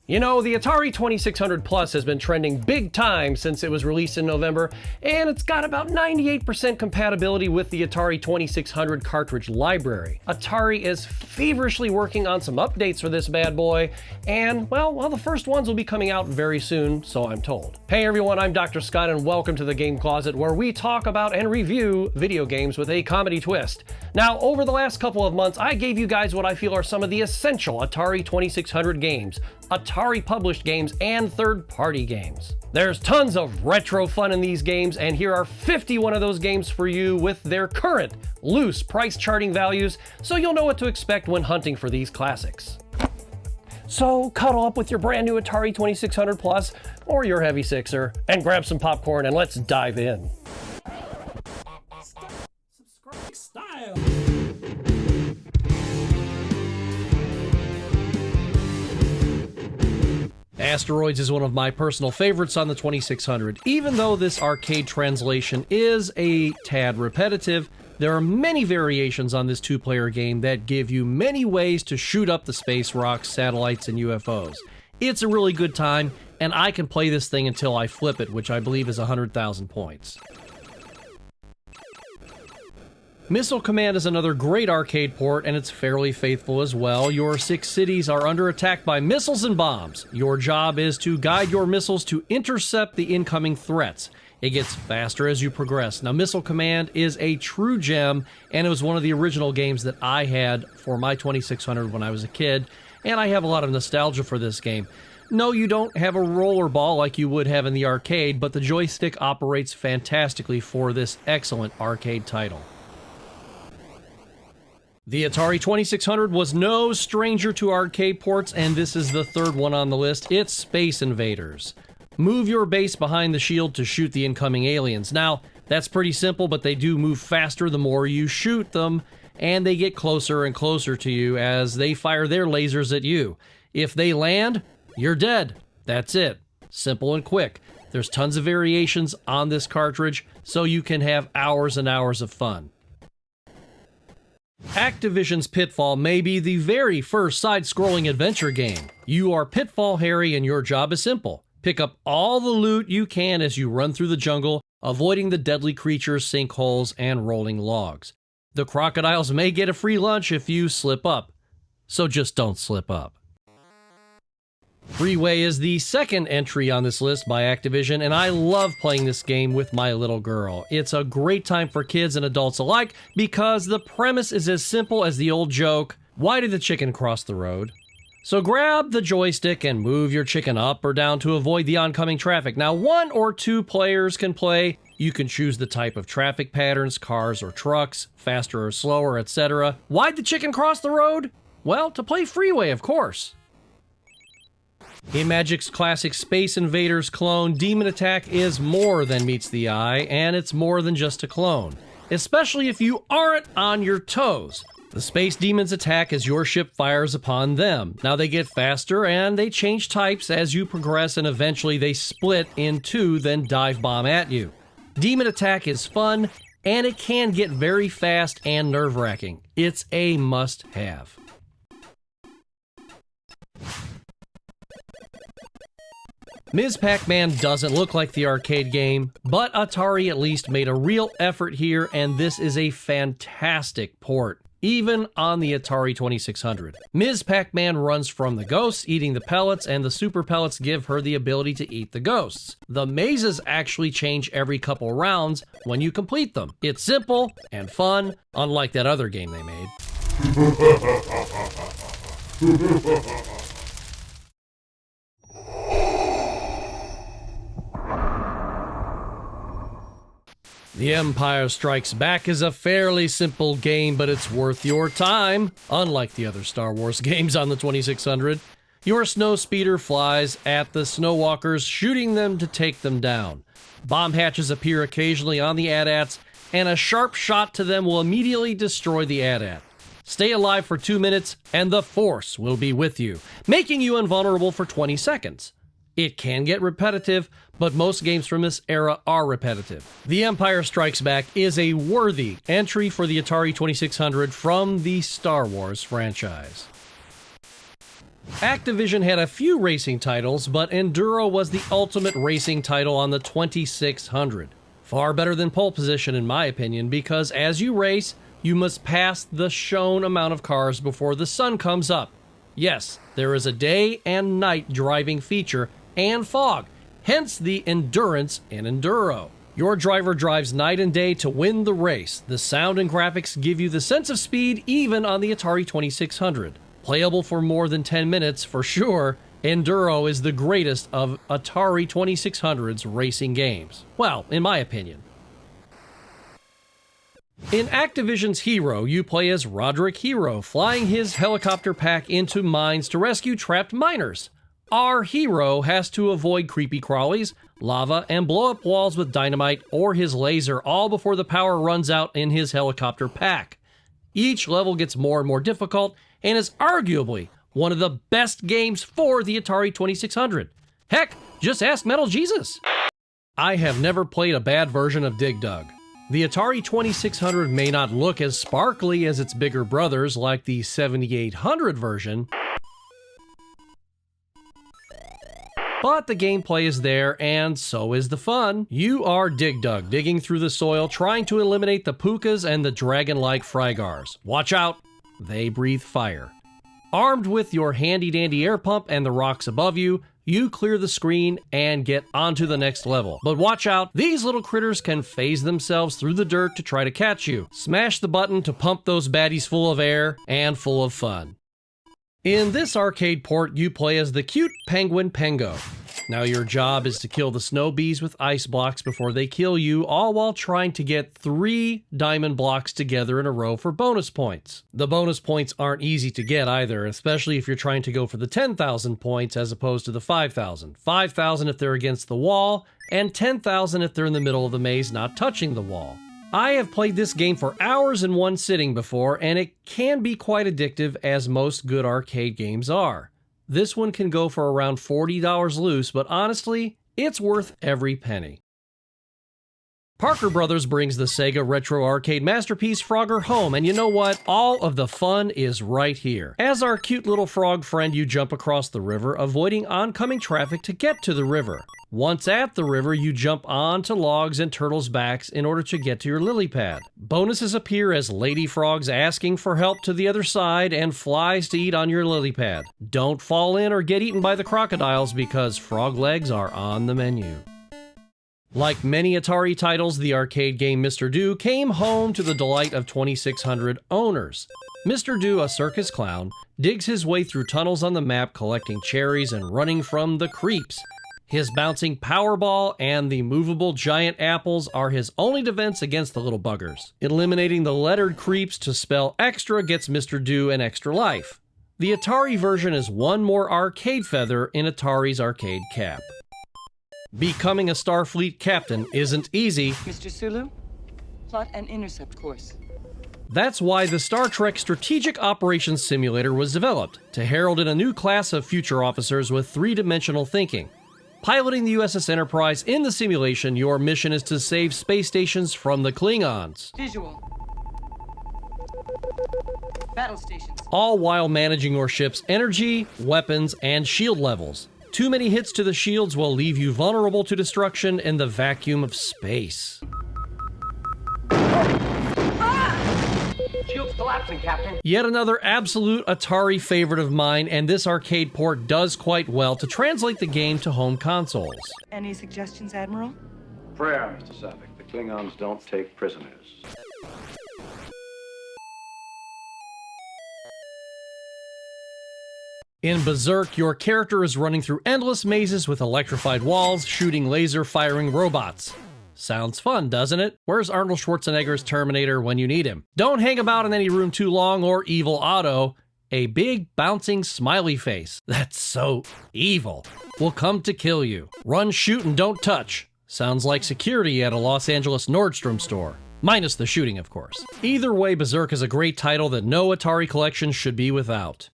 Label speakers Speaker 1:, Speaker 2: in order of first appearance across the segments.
Speaker 1: You know, the Atari 2600 Plus has been trending big time since it was released in November, and it's got about 98% compatibility with the Atari 2600 cartridge library. Atari is feverishly working on some updates for this bad boy, and, well, the first ones will be coming out very soon, so I'm told. Hey everyone, I'm Dr. Scott, and welcome to the Game Closet, where we talk about and review video games with a comedy twist. Now, over the last couple of months, I gave you guys what I feel are some of the essential Atari 2600 games, Atari published games, and third-party games. There's tons of retro fun in these games, and here are 51 of those games for you with their current, loose price charting values, so you'll know what to expect when hunting for these classics. So cuddle up with your brand new Atari 2600 Plus or your Heavy Sixer, and grab some popcorn and let's dive in.
Speaker 2: Subscribe style.
Speaker 1: Asteroids is one of my personal favorites on the 2600. Even though this arcade translation is a tad repetitive, there are many variations on this two-player game that give you many ways to shoot up the space rocks, satellites, and UFOs. It's a really good time, and I can play this thing until I flip it, which I believe is 100,000 points. Missile Command is another great arcade port, and it's fairly faithful as well. Your 6 cities are under attack by missiles and bombs. Your job is to guide your missiles to intercept the incoming threats. It gets faster as you progress. Now, Missile Command is a true gem, and it was one of the original games that I had for my 2600 when I was a kid, and I have a lot of nostalgia for this game. No, you don't have a roller ball like you would have in the arcade, but the joystick operates fantastically for this excellent arcade title. The Atari 2600 was no stranger to arcade ports, and this is the third one on the list. It's Space Invaders. Move your base behind the shield to shoot the incoming aliens. Now, that's pretty simple, but they do move faster the more you shoot them, and they get closer and closer to you as they fire their lasers at you. If they land, you're dead. That's it. Simple and quick. There's tons of variations on this cartridge, so you can have hours and hours of fun. Activision's Pitfall may be the very first side-scrolling adventure game. You are Pitfall Harry, and your job is simple. Pick up all the loot you can as you run through the jungle, avoiding the deadly creatures, sinkholes, and rolling logs. The crocodiles may get a free lunch if you slip up, so just don't slip up. Freeway is the second entry on this list by Activision, and I love playing this game with my little girl. It's a great time for kids and adults alike because the premise is as simple as the old joke, why did the chicken cross the road? So grab the joystick and move your chicken up or down to avoid the oncoming traffic. Now, 1 or 2 players can play. You can choose the type of traffic patterns, cars or trucks, faster or slower, etc. Why'd the chicken cross the road? Well, to play Freeway, of course. In Magic's classic Space Invaders clone, Demon Attack is more than meets the eye, and it's more than just a clone, especially if you aren't on your toes. The Space Demons attack as your ship fires upon them. Now they get faster and they change types as you progress, and eventually they split in 2, then dive bomb at you. Demon Attack is fun, and it can get very fast and nerve-wracking. It's a must-have. Ms. Pac-Man doesn't look like the arcade game, but Atari at least made a real effort here, and this is a fantastic port, even on the Atari 2600. Ms. Pac-Man runs from the ghosts, eating the pellets, and the super pellets give her the ability to eat the ghosts. The mazes actually change every couple rounds when you complete them. It's simple and fun, unlike that other game they made. The Empire Strikes Back is a fairly simple game, but it's worth your time. Unlike the other Star Wars games on the 2600, your snow speeder flies at the snowwalkers, shooting them to take them down. Bomb hatches appear occasionally on the AT-ATs, and a sharp shot to them will immediately destroy the AT-AT. Stay alive for 2 minutes, and the Force will be with you, making you invulnerable for 20 seconds. It can get repetitive, but most games from this era are repetitive. The Empire Strikes Back is a worthy entry for the Atari 2600 from the Star Wars franchise. Activision had a few racing titles, but Enduro was the ultimate racing title on the 2600. Far better than pole position in my opinion, because as you race, you must pass the shown amount of cars before the sun comes up. Yes, there is a day and night driving feature and fog, hence the endurance in Enduro. Your driver drives night and day to win the race. The sound and graphics give you the sense of speed even on the Atari 2600. Playable for more than 10 minutes for sure, Enduro is the greatest of Atari 2600's racing games. Well, in my opinion. In Activision's H.E.R.O, you play as Roderick H.E.R.O, flying his helicopter pack into mines to rescue trapped miners. Our hero has to avoid creepy crawlies, lava, and blow up walls with dynamite or his laser, all before the power runs out in his helicopter pack. Each level gets more and more difficult and is arguably one of the best games for the Atari 2600. Heck, just ask Metal Jesus. I have never played a bad version of Dig Dug. The Atari 2600 may not look as sparkly as its bigger brothers like the 7800 version, but the gameplay is there, and so is the fun. You are Dig Dug, digging through the soil, trying to eliminate the pukas and the dragon-like frygars. Watch out, they breathe fire. Armed with your handy-dandy air pump and the rocks above you, you clear the screen and get onto the next level. But watch out, these little critters can phase themselves through the dirt to try to catch you. Smash the button to pump those baddies full of air and full of fun. In this arcade port, you play as the cute penguin Pengo. Now your job is to kill the snow bees with ice blocks before they kill you, all while trying to get 3 diamond blocks together in a row for bonus points. The bonus points aren't easy to get either, especially if you're trying to go for the 10,000 points as opposed to the 5,000. 5,000 if they're against the wall, and 10,000 if they're in the middle of the maze not touching the wall. I have played this game for hours in one sitting before, and it can be quite addictive, as most good arcade games are. This one can go for around $40 loose, but honestly, it's worth every penny. Parker Brothers brings the Sega Retro Arcade masterpiece Frogger home, and you know what? All of the fun is right here. As our cute little frog friend, you jump across the river, avoiding oncoming traffic to get to the river. Once at the river, you jump onto logs and turtles' backs in order to get to your lily pad. Bonuses appear as lady frogs asking for help to the other side and flies to eat on your lily pad. Don't fall in or get eaten by the crocodiles because frog legs are on the menu. Like many Atari titles, the arcade game Mr. Do came home to the delight of 2600 owners. Mr. Do, a circus clown, digs his way through tunnels on the map collecting cherries and running from the creeps. His bouncing Powerball and the movable giant apples are his only defense against the little buggers. Eliminating the lettered creeps to spell extra gets Mr. Do an extra life. The Atari version is one more arcade feather in Atari's arcade cap. Becoming a Starfleet captain isn't easy.
Speaker 3: Mr. Sulu, plot an intercept course.
Speaker 1: That's why the Star Trek Strategic Operations Simulator was developed, to herald in a new class of future officers with three-dimensional thinking. Piloting the USS Enterprise in the simulation, your mission is to save space stations from the Klingons.
Speaker 3: Visual. Battle stations.
Speaker 1: All while managing your ship's energy, weapons, and shield levels. Too many hits to the shields will leave you vulnerable to destruction in the vacuum of space.
Speaker 4: Shield's collapsing, Captain.
Speaker 1: Yet another absolute Atari favorite of mine, and this arcade port does quite well to translate the game to home consoles.
Speaker 3: Any suggestions, Admiral?
Speaker 5: Prayer, Mr. Savick. The Klingons don't take prisoners.
Speaker 1: In Berzerk, your character is running through endless mazes with electrified walls, shooting laser-firing robots. Sounds fun, doesn't it? Where's Arnold Schwarzenegger's Terminator when you need him? Don't hang about in any room too long, or Evil Otto, a big bouncing smiley face that's so evil, will come to kill you. Run, shoot, and don't touch. Sounds like security at a Los Angeles Nordstrom store. Minus the shooting, of course. Either way, Berzerk is a great title that no Atari collection should be without.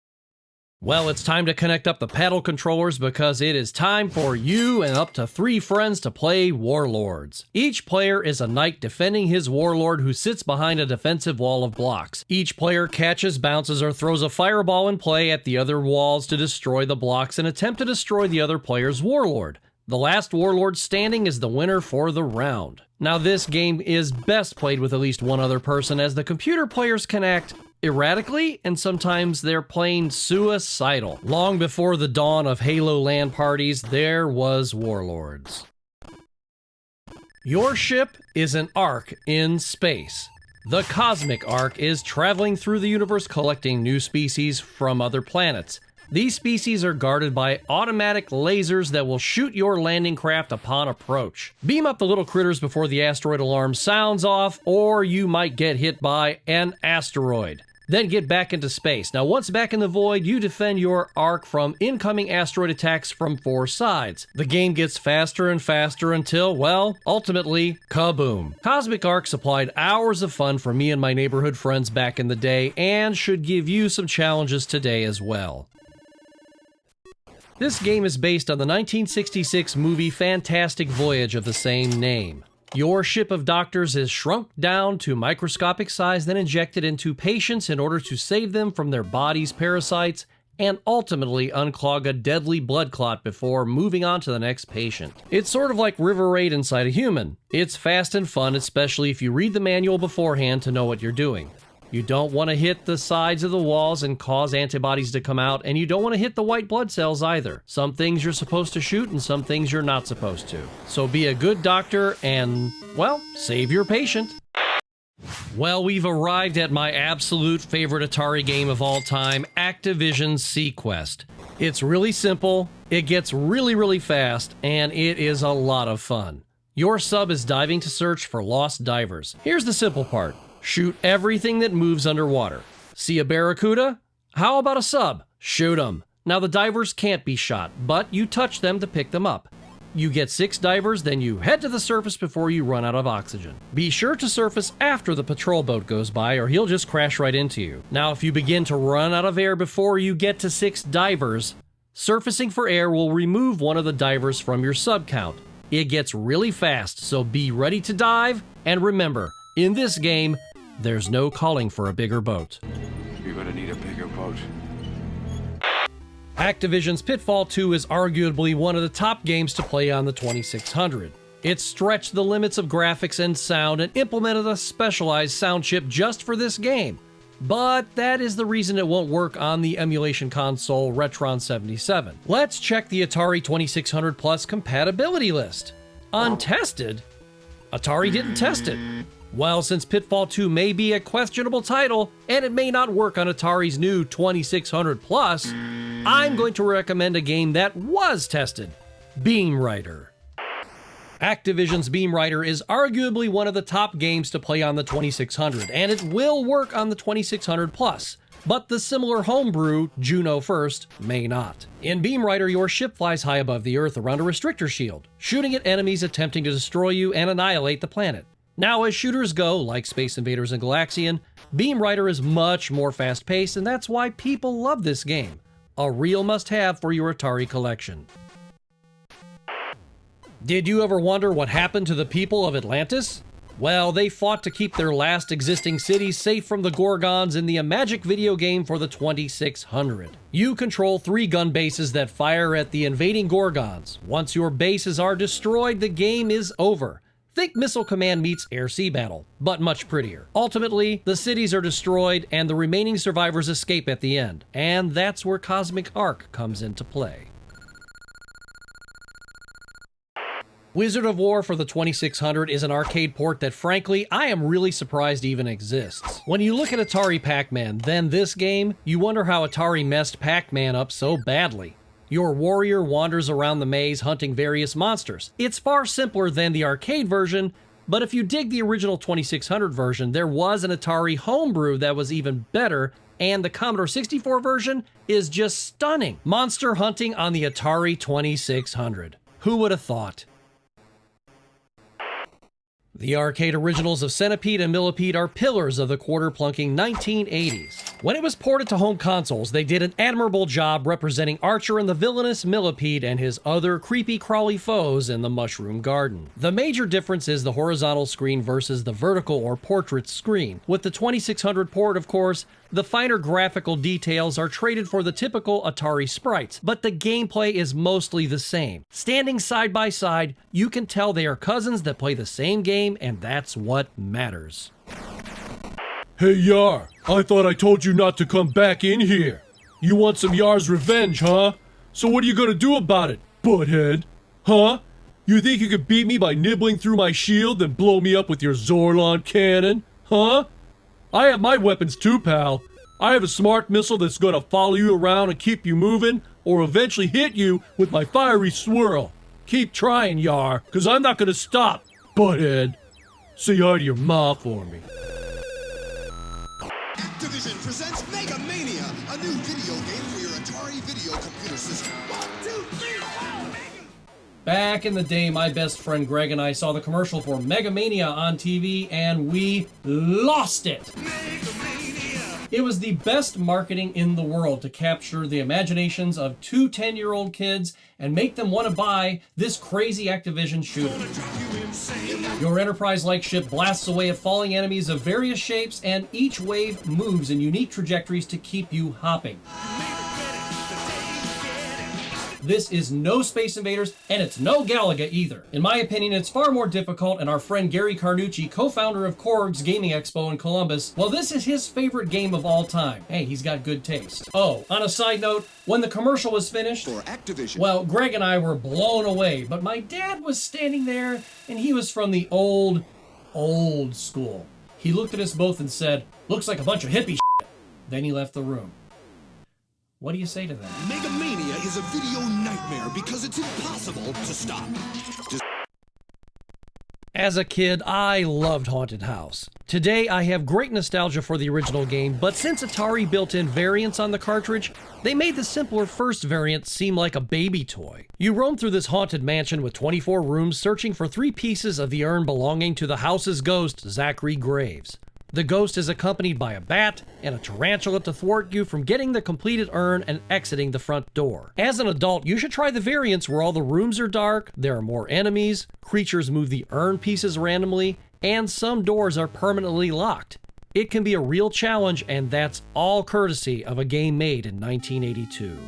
Speaker 1: Well, it's time to connect up the paddle controllers because it is time for you and up to 3 friends to play Warlords. Each player is a knight defending his warlord who sits behind a defensive wall of blocks. Each player catches, bounces, or throws a fireball in play at the other walls to destroy the blocks and attempt to destroy the other player's warlord. The last warlord standing is the winner for the round. Now, this game is best played with at least one other person, as the computer players can act erratically, and sometimes they're plain suicidal. Long before the dawn of Halo LAN parties, there was Warlords. Your ship is an ark in space. The cosmic ark is traveling through the universe collecting new species from other planets. These species are guarded by automatic lasers that will shoot your landing craft upon approach. Beam up the little critters before the asteroid alarm sounds off, or you might get hit by an asteroid. Then get back into space. Now, once back in the void, you defend your ark from incoming asteroid attacks from 4 sides. The game gets faster and faster until, well, ultimately, kaboom. Cosmic Ark supplied hours of fun for me and my neighborhood friends back in the day, and should give you some challenges today as well. This game is based on the 1966 movie Fantastic Voyage of the same name. Your ship of doctors is shrunk down to microscopic size, then injected into patients in order to save them from their body's parasites and ultimately unclog a deadly blood clot before moving on to the next patient. It's sort of like River Raid inside a human. It's fast and fun, especially if you read the manual beforehand to know what you're doing. You don't want to hit the sides of the walls and cause antibodies to come out, and you don't want to hit the white blood cells either. Some things you're supposed to shoot and some things you're not supposed to. So be a good doctor and, well, save your patient. Well, we've arrived at my absolute favorite Atari game of all time, Activision's Seaquest. It's really simple, it gets really fast, and it is a lot of fun. Your sub is diving to search for lost divers. Here's the simple part. Shoot everything that moves underwater. See a barracuda? How about a sub? Shoot them. Now the divers can't be shot, but you touch them to pick them up. You get 6 divers, then you head to the surface before you run out of oxygen. Be sure to surface after the patrol boat goes by or he'll just crash right into you. Now if you begin to run out of air before you get to 6 divers, surfacing for air will remove one of the divers from your sub count. It gets really fast, so be ready to dive, and remember, in this game, there's no calling for a bigger boat.
Speaker 4: You're gonna need a bigger boat.
Speaker 1: Activision's Pitfall 2 is arguably one of the top games to play on the 2600. It stretched the limits of graphics and sound and implemented a specialized sound chip just for this game. But that is the reason it won't work on the emulation console Retron 77. Let's check the Atari 2600 Plus compatibility list. Untested? Atari didn't test it. Well, since Pitfall 2 may be a questionable title, and it may not work on Atari's new 2600 Plus, I'm going to recommend a game that was tested, Beam Rider. Activision's Beam Rider is arguably one of the top games to play on the 2600, and it will work on the 2600 Plus, but the similar homebrew, Juno First, may not. In Beam Rider, your ship flies high above the Earth around a restrictor shield, shooting at enemies attempting to destroy you and annihilate the planet. Now, as shooters go, like Space Invaders and Galaxian, Beam Rider is much more fast-paced, and that's why people love this game. A real must-have for your Atari collection. Did you ever wonder what happened to the people of Atlantis? Well, they fought to keep their last existing cities safe from the Gorgons in the Imagic video game for the 2600. You control 3 gun bases that fire at the invading Gorgons. Once your bases are destroyed, the game is over. Think Missile Command meets air-sea battle, but much prettier. Ultimately, the cities are destroyed and the remaining survivors escape at the end. And that's where Cosmic Ark comes into play. Wizard of War for the 2600 is an arcade port that, frankly, I am really surprised even exists. When you look at Atari Pac-Man, then this game, you wonder how Atari messed Pac-Man up so badly. Your warrior wanders around the maze hunting various monsters. It's far simpler than the arcade version, but if you dig the original 2600 version, there was an Atari homebrew that was even better, and the Commodore 64 version is just stunning. Monster hunting on the Atari 2600. Who would have thought? The arcade originals of Centipede and Millipede are pillars of the quarter-plunking 1980s. When it was ported to home consoles, they did an admirable job representing Archer and the villainous Millipede and his other creepy-crawly foes in the Mushroom Garden. The major difference is the horizontal screen versus the vertical or portrait screen. With the 2600 port, of course, the finer graphical details are traded for the typical Atari sprites, but the gameplay is mostly the same. Standing side by side, you can tell they are cousins that play the same game, and that's what matters.
Speaker 6: Hey Yar, I thought I told you not to come back in here. You want some Yars Revenge, huh? So what are you gonna do about it, butthead? Huh? You think you could beat me by nibbling through my shield and blow me up with your Zorlon cannon? Huh? I have my weapons too, pal. I have a smart missile that's gonna follow you around and keep you moving, or eventually hit you with my fiery swirl. Keep trying, Yar, cause I'm not gonna stop, butthead. Say hi to your ma for me.
Speaker 7: Activision presents MegaMania, a new video game for your Atari video computer system. 1, 2, 3, 4,
Speaker 1: Back in the day, my best friend Greg and I saw the commercial for MegaMania on TV, and we lost it. It was the best marketing in the world to capture the imaginations of two 10-year-old kids and make them want to buy this crazy Activision shooter. Your Enterprise-like ship blasts away at falling enemies of various shapes, and each wave moves in unique trajectories to keep you hopping. This is no Space Invaders, and it's no Galaga either. In my opinion, it's far more difficult, and our friend Gary Carnucci, co-founder of Korg's Gaming Expo in Columbus, well, this is his favorite game of all time. Hey, he's got good taste. Oh, on a side note, when the commercial was finished,
Speaker 7: for Activision,
Speaker 1: well, Greg and I were blown away, but my dad was standing there, and he was from the old school. He looked at us both and said, "Looks like a bunch of hippie shit." Then he left the room. What do you say to that?
Speaker 7: MegaMania is a video nightmare because it's impossible to stop.
Speaker 1: As a kid, I loved Haunted House. Today, I have great nostalgia for the original game, but since Atari built in variants on the cartridge, they made the simpler first variant seem like a baby toy. You roam through this haunted mansion with 24 rooms searching for 3 pieces of the urn belonging to the house's ghost, Zachary Graves. The ghost is accompanied by a bat and a tarantula to thwart you from getting the completed urn and exiting the front door. As an adult, you should try the variants where all the rooms are dark, there are more enemies, creatures move the urn pieces randomly, and some doors are permanently locked. It can be a real challenge, and that's all courtesy of a game made in 1982.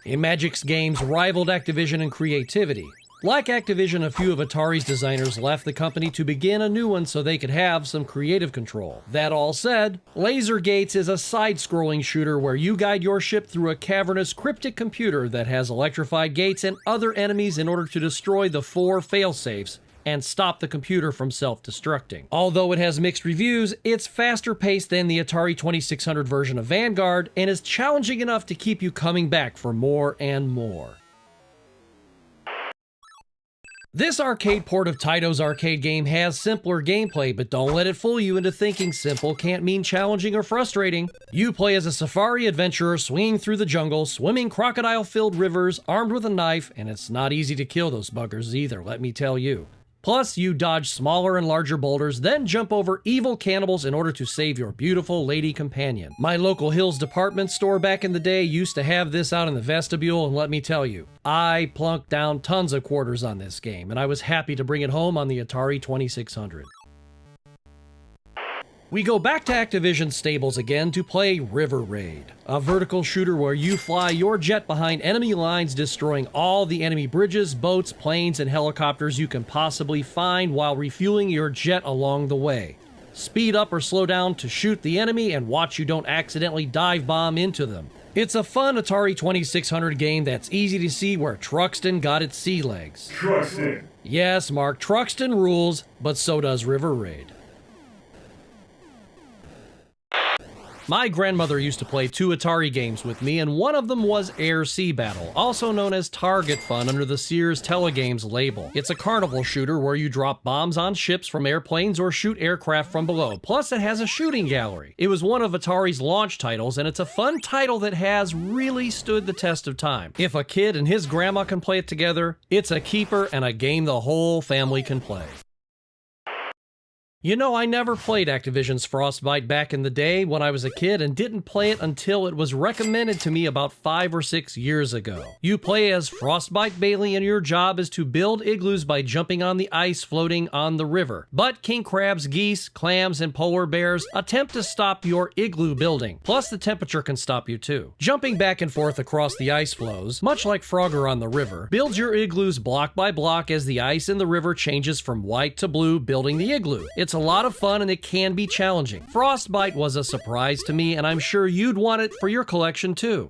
Speaker 1: Imagic's games rivaled Activision in creativity. Like Activision, a few of Atari's designers left the company to begin a new one so they could have some creative control. That all said, Laser Gates is a side-scrolling shooter where you guide your ship through a cavernous, cryptic computer that has electrified gates and other enemies in order to destroy the 4 failsafes and stop the computer from self-destructing. Although it has mixed reviews, it's faster paced than the Atari 2600 version of Vanguard and is challenging enough to keep you coming back for more and more. This arcade port of Taito's arcade game has simpler gameplay, but don't let it fool you into thinking simple can't mean challenging or frustrating. You play as a safari adventurer swinging through the jungle, swimming crocodile-filled rivers, armed with a knife, and it's not easy to kill those buggers either, let me tell you. Plus, you dodge smaller and larger boulders, then jump over evil cannibals in order to save your beautiful lady companion. My local Hills department store back in the day used to have this out in the vestibule, and let me tell you, I plunked down tons of quarters on this game, and I was happy to bring it home on the Atari 2600. We go back to Activision stables again to play River Raid, a vertical shooter where you fly your jet behind enemy lines, destroying all the enemy bridges, boats, planes, and helicopters you can possibly find while refueling your jet along the way. Speed up or slow down to shoot the enemy and watch you don't accidentally dive bomb into them. It's a fun Atari 2600 game that's easy to see where Truxton got its sea legs.
Speaker 6: Truxton.
Speaker 1: Yes, Mark, Truxton rules, but so does River Raid. My grandmother used to play 2 Atari games with me, and one of them was Air Sea Battle, also known as Target Fun under the Sears Telegames label. It's a carnival shooter where you drop bombs on ships from airplanes or shoot aircraft from below. Plus, it has a shooting gallery. It was one of Atari's launch titles, and it's a fun title that has really stood the test of time. If a kid and his grandma can play it together, it's a keeper and a game the whole family can play. You know, I never played Activision's Frostbite back in the day when I was a kid and didn't play it until it was recommended to me about 5 or 6 years ago. You play as Frostbite Bailey and your job is to build igloos by jumping on the ice floating on the river. But king crabs, geese, clams, and polar bears attempt to stop your igloo building. Plus the temperature can stop you too. Jumping back and forth across the ice floes, much like Frogger on the river, builds your igloos block by block as the ice in the river changes from white to blue, building the igloo. It's a lot of fun and it can be challenging. Frostbite was a surprise to me, and I'm sure you'd want it for your collection too.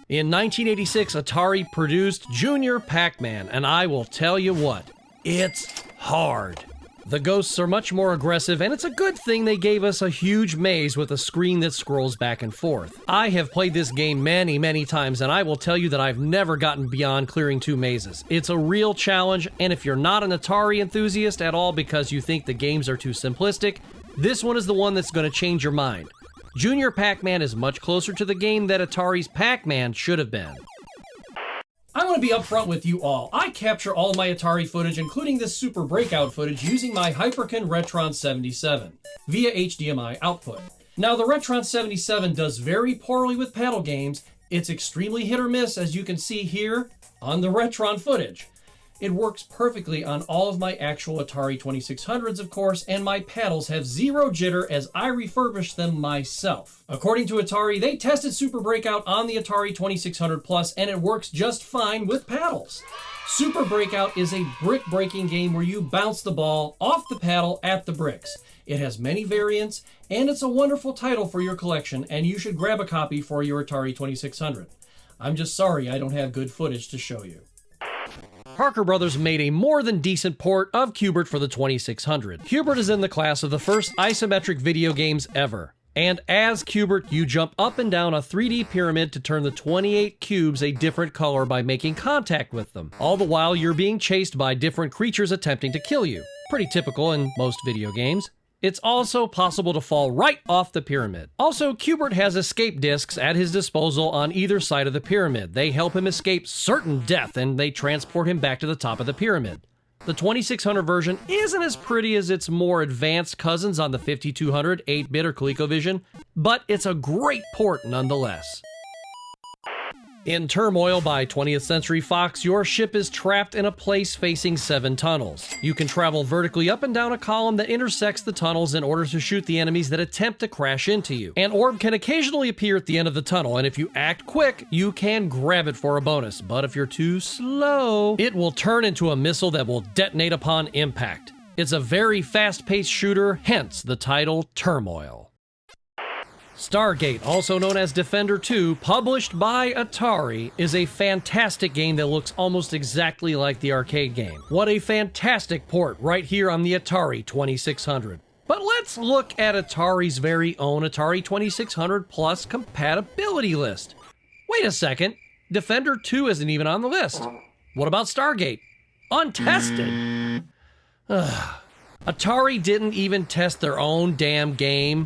Speaker 1: In 1986, Atari produced Junior Pac-Man, and I will tell you what, it's hard. The ghosts are much more aggressive, and it's a good thing they gave us a huge maze with a screen that scrolls back and forth. I have played this game many times, and I will tell you that I've never gotten beyond clearing 2 mazes. It's a real challenge, and if you're not an Atari enthusiast at all because you think the games are too simplistic, this one is the one that's going to change your mind. Junior Pac-Man is much closer to the game that Atari's Pac-Man should have been.
Speaker 2: I want to be upfront with you all. I capture all my Atari footage, including this Super Breakout footage, using my Hyperkin Retron 77 via HDMI output. Now, the Retron 77 does very poorly with paddle games. It's extremely hit or miss, as you can see here on the Retron footage. It works perfectly on all of my actual Atari 2600s, of course, and my paddles have 0 jitter as I refurbished them myself. According to Atari, they tested Super Breakout on the Atari 2600 Plus, and it works just fine with paddles. Super Breakout is a brick-breaking game where you bounce the ball off the paddle at the bricks. It has many variants, and it's a wonderful title for your collection, and you should grab a copy for your Atari 2600. I'm just sorry I don't have good footage to show you.
Speaker 1: Parker Brothers made a more than decent port of Q*bert for the 2600. Q*bert is in the class of the first isometric video games ever. And as Q*bert, you jump up and down a 3D pyramid to turn the 28 cubes a different color by making contact with them. All the while, you're being chased by different creatures attempting to kill you. Pretty typical in most video games. It's also possible to fall right off the pyramid. Also, Q*bert has escape discs at his disposal on either side of the pyramid. They help him escape certain death, and they transport him back to the top of the pyramid. The 2600 version isn't as pretty as its more advanced cousins on the 5200, 8-bit, or ColecoVision, but it's a great port nonetheless. In Turmoil by 20th Century Fox, your ship is trapped in a place facing 7 tunnels. You can travel vertically up and down a column that intersects the tunnels in order to shoot the enemies that attempt to crash into you. An orb can occasionally appear at the end of the tunnel, and if you act quick, you can grab it for a bonus. But if you're too slow, it will turn into a missile that will detonate upon impact. It's a very fast-paced shooter, hence the title Turmoil. Stargate, also known as Defender 2, published by Atari, is a fantastic game that looks almost exactly like the arcade game. What a fantastic port right here on the Atari 2600. But let's look at Atari's very own Atari 2600 Plus compatibility list. Wait a second, Defender 2 isn't even on the list. What about Stargate? Untested. Atari didn't even test their own damn game.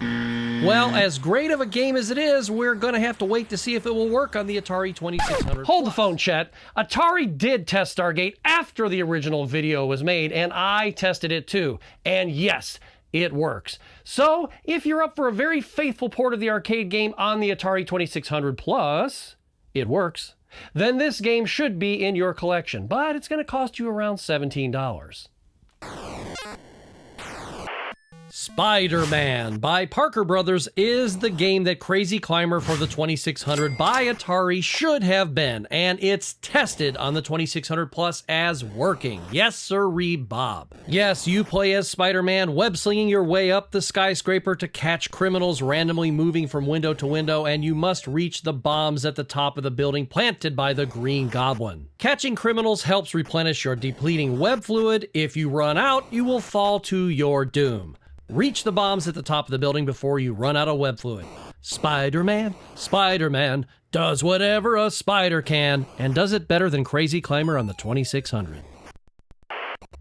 Speaker 1: Well, as great of a game as it is, we're gonna have to wait to see if it will work on the Atari 2600. Hold the phone, chat. Atari did test Stargate after the original video was made, and I tested it too. And yes, it works. So, if you're up for a very faithful port of the arcade game on the Atari 2600 Plus, it works. Then this game should be in your collection, but it's gonna cost you around $17. Spider-Man by Parker Brothers is the game that Crazy Climber for the 2600 by Atari should have been, and it's tested on the 2600 Plus as working. Yes, sirree, Bob. Yes, you play as Spider-Man, web-slinging your way up the skyscraper to catch criminals randomly moving from window to window, and you must reach the bombs at the top of the building planted by the Green Goblin. Catching criminals helps replenish your depleting web fluid. If you run out, you will fall to your doom. Reach the bombs at the top of the building before you run out of web fluid. Spider-Man, Spider-Man, does whatever a spider can, and does it better than Crazy Climber on the 2600.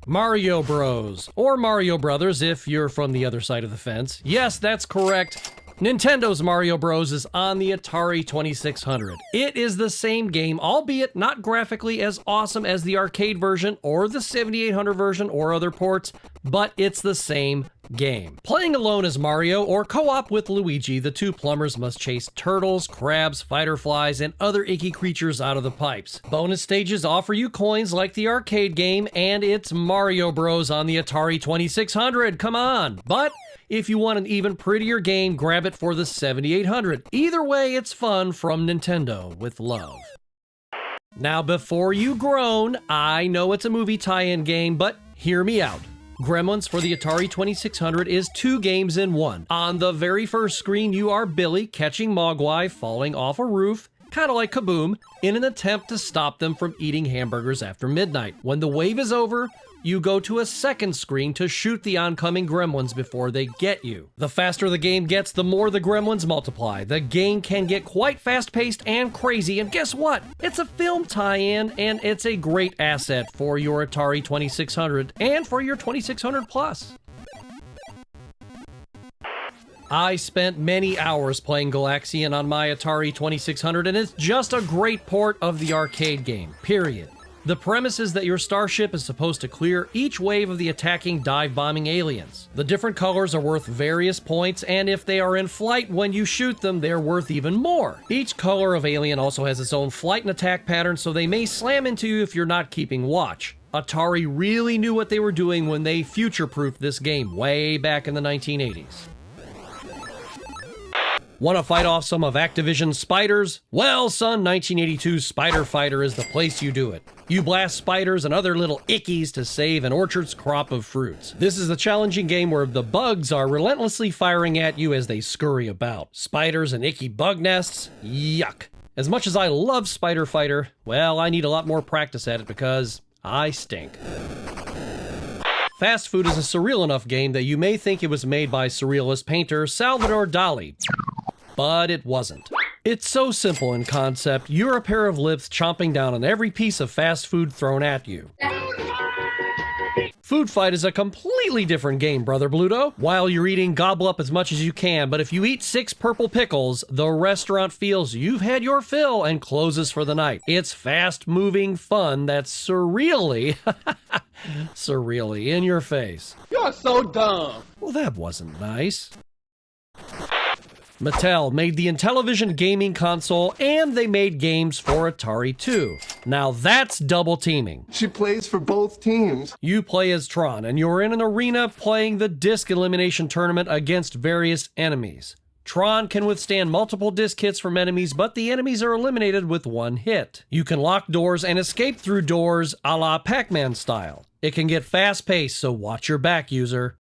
Speaker 1: Mario Bros. Or Mario Brothers if you're from the other side of the fence. Yes, that's correct. Nintendo's Mario Bros. Is on the Atari 2600. It is the same game, albeit not graphically as awesome as the arcade version or the 7800 version or other ports, but it's the same game. Playing alone as Mario or co-op with Luigi, the two plumbers must chase turtles, crabs, fighter flies, and other icky creatures out of the pipes. Bonus stages offer you coins like the arcade game, and it's Mario Bros. On the Atari 2600. Come on! But if you want an even prettier game, grab it for the 7800. Either way, it's fun from Nintendo with love. Now, before you groan, I know it's a movie tie-in game, but hear me out. Gremlins for the Atari 2600 is 2 games in 1. On the very first screen, you are Billy catching mogwai falling off a roof, kind of like Kaboom, in an attempt to stop them from eating hamburgers after midnight. When the wave is over, you go to a second screen to shoot the oncoming gremlins before they get you. The faster the game gets, the more the gremlins multiply. The game can get quite fast-paced and crazy, and guess what? It's a film tie-in, and it's a great asset for your Atari 2600 and for your 2600 Plus. I spent many hours playing Galaxian on my Atari 2600, and it's just a great port of the arcade game, period. The premise is that your starship is supposed to clear each wave of the attacking dive-bombing aliens. The different colors are worth various points, and if they are in flight when you shoot them, they're worth even more. Each color of alien also has its own flight and attack pattern, so they may slam into you if you're not keeping watch. Atari really knew what they were doing when they future-proofed this game way back in the 1980s. Want to fight off some of Activision's spiders? Well, son, 1982's Spider Fighter is the place you do it. You blast spiders and other little ickies to save an orchard's crop of fruits. This is the challenging game where the bugs are relentlessly firing at you as they scurry about. Spiders and icky bug nests? Yuck. As much as I love Spider Fighter, well, I need a lot more practice at it because I stink. Fast Food is a surreal enough game that you may think it was made by surrealist painter Salvador Dali. But it wasn't. It's so simple in concept, you're a pair of lips chomping down on every piece of fast food thrown at you. Food Fight is a completely different game, Brother Bluto. While you're eating, gobble up as much as you can, but if you eat 6 purple pickles, the restaurant feels you've had your fill and closes for the night. It's fast-moving fun that's surreally in your face.
Speaker 8: You're so dumb.
Speaker 1: Well, that wasn't nice. Mattel made the Intellivision gaming console, and they made games for Atari too. Now that's double teaming.
Speaker 8: She plays for both teams.
Speaker 1: You play as Tron, and you're in an arena playing the disc elimination tournament against various enemies. Tron can withstand multiple disc hits from enemies, but the enemies are eliminated with one hit. You can lock doors and escape through doors a la Pac-Man style. It can get fast-paced, so watch your back, user.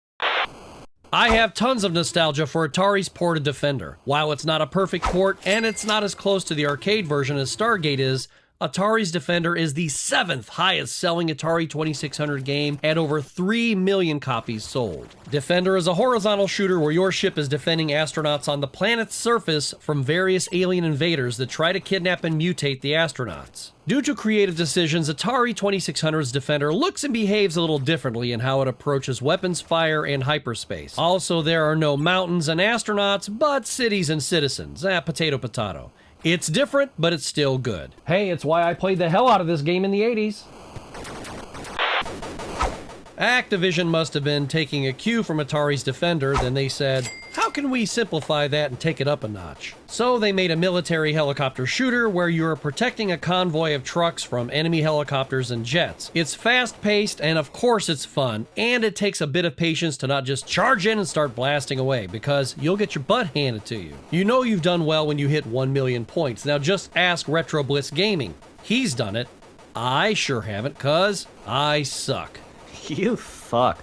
Speaker 1: I have tons of nostalgia for Atari's port of Defender. While it's not a perfect port, and it's not as close to the arcade version as Stargate is, Atari's Defender is the 7th highest selling Atari 2600 game at over 3 million copies sold. Defender is a horizontal shooter where your ship is defending astronauts on the planet's surface from various alien invaders that try to kidnap and mutate the astronauts. Due to creative decisions, Atari 2600's Defender looks and behaves a little differently in how it approaches weapons fire and hyperspace. Also, there are no mountains and astronauts, but cities and citizens. Potato potato. It's different, but it's still good. Hey, it's why I played the hell out of this game in the 80s. Activision must have been taking a cue from Atari's Defender, then they said, how can we simplify that and take it up a notch? So they made a military helicopter shooter where you're protecting a convoy of trucks from enemy helicopters and jets. It's fast-paced, and of course it's fun, and it takes a bit of patience to not just charge in and start blasting away, because you'll get your butt handed to you. You know you've done well when you hit 1 million points. Now just ask Retro Bliss Gaming. He's done it. I sure haven't, cause I suck.
Speaker 9: You suck.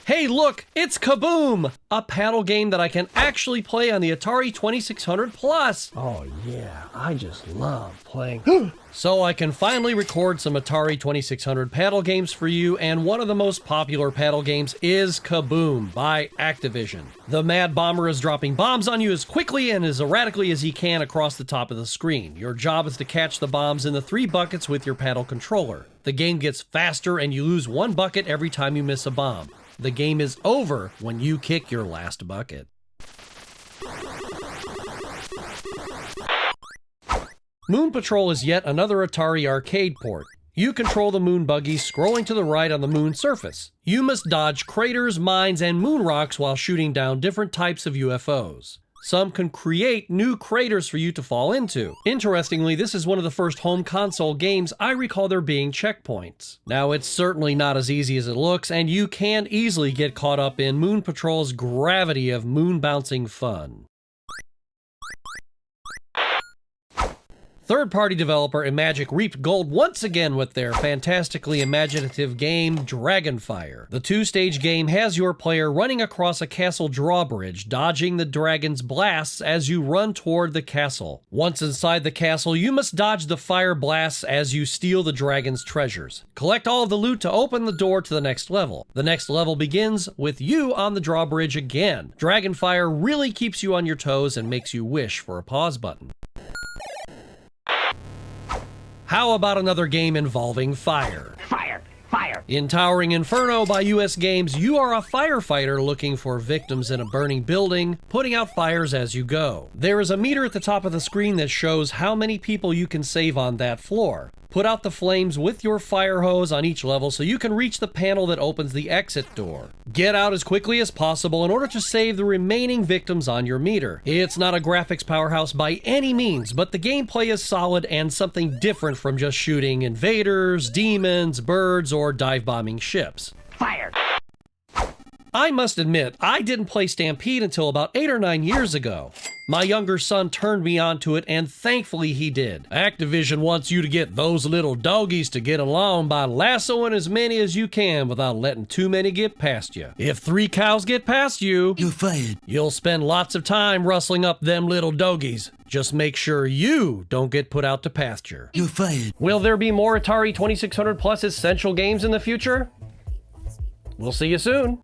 Speaker 1: Hey look, it's Kaboom! A paddle game that I can actually play on the Atari 2600 Plus. Oh yeah, I just love playing. So I can finally record some Atari 2600 paddle games for you, and one of the most popular paddle games is Kaboom by Activision. The Mad Bomber is dropping bombs on you as quickly and as erratically as he can across the top of the screen. Your job is to catch the bombs in the 3 buckets with your paddle controller. The game gets faster and you lose 1 bucket every time you miss a bomb. The game is over when you kick your last bucket. Moon Patrol is yet another Atari arcade port. You control the moon buggy scrolling to the right on the moon's surface. You must dodge craters, mines, and moon rocks while shooting down different types of UFOs. Some can create new craters for you to fall into. Interestingly, this is one of the first home console games I recall there being checkpoints. Now, it's certainly not as easy as it looks, and you can easily get caught up in Moon Patrol's gravity of moon-bouncing fun. Third-party developer Imagic reaped gold once again with their fantastically imaginative game, Dragonfire. The 2-stage game has your player running across a castle drawbridge, dodging the dragon's blasts as you run toward the castle. Once inside the castle, you must dodge the fire blasts as you steal the dragon's treasures. Collect all of the loot to open the door to the next level. The next level begins with you on the drawbridge again. Dragonfire really keeps you on your toes and makes you wish for a pause button. How about another game involving fire? Fire! Fire! In Towering Inferno by US Games, you are a firefighter looking for victims in a burning building, putting out fires as you go. There is a meter at the top of the screen that shows how many people you can save on that floor. Put out the flames with your fire hose on each level so you can reach the panel that opens the exit door. Get out as quickly as possible in order to save the remaining victims on your meter. It's not a graphics powerhouse by any means, but the gameplay is solid and something different from just shooting invaders, demons, birds, or dive-bombing ships. Fire! I must admit, I didn't play Stampede until about 8 or 9 years ago. My younger son turned me on to it, and thankfully he did. Activision wants you to get those little doggies to get along by lassoing as many as you can without letting too many get past you. If 3 cows get past you, you're fired. You'll spend lots of time rustling up them little doggies. Just make sure you don't get put out to pasture. You're fired. Will there be more Atari 2600 Plus Essential games in the future? We'll see you soon.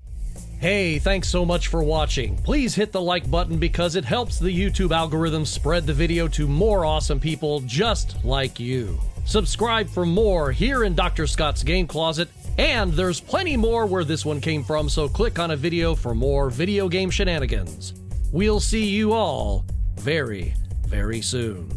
Speaker 1: Hey, thanks so much for watching. Please hit the like button because it helps the YouTube algorithm spread the video to more awesome people just like you. Subscribe for more here in Dr. Scott's Game Closet, and there's plenty more where this one came from, so click on a video for more video game shenanigans. We'll see you all very, very soon.